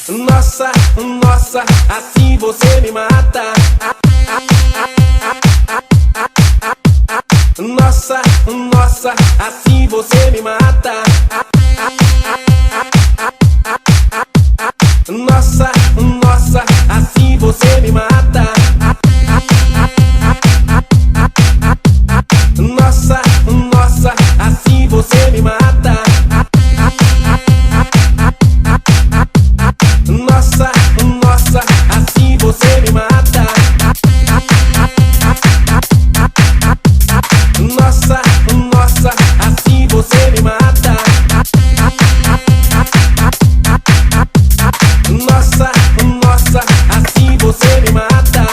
Nossa, nossa, assim você me mata. Nossa, nossa, assim você me mata. Nossa, nossa, assim você me mata. Nossa, nossa, assim você me mata. Nossa, nossa, assim você me mata. Nossa, nossa, assim você me mata. Nossa, nossa, assim você me mata.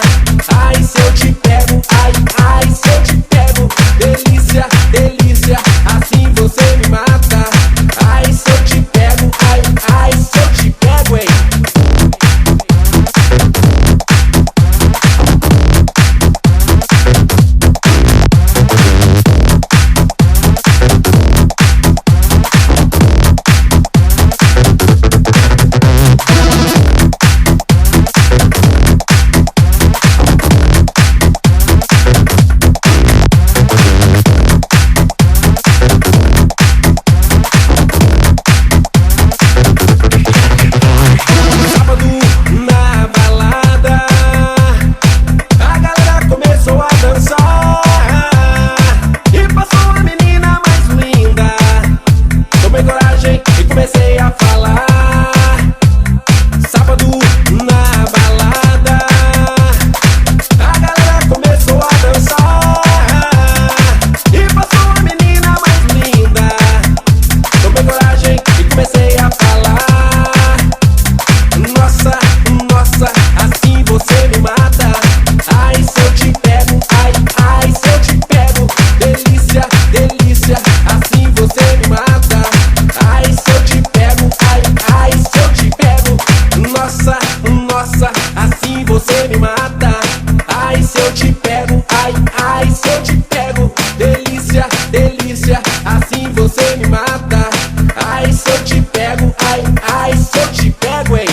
Ai, se eu te pego, ai, ai, se eu te pego. Delícia, delícia, assim você me mata. Ai, se eu te pego, ai, ai, se eu te pego, hein. Nossa, assim você me mata. Ai, se eu te pego, ai, ai, se eu te pego. Delícia, delícia, assim você me mata. Ai, se eu te pego, ai, ai, se eu te pego, hein.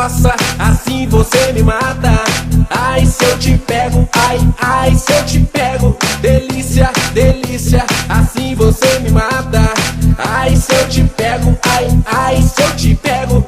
Nossa, assim você me mata. Ai, se eu te pego, ai, ai, se eu te pego. Delícia, delícia, assim você me mata. Ai, se eu te pego, ai, ai, se eu te pego.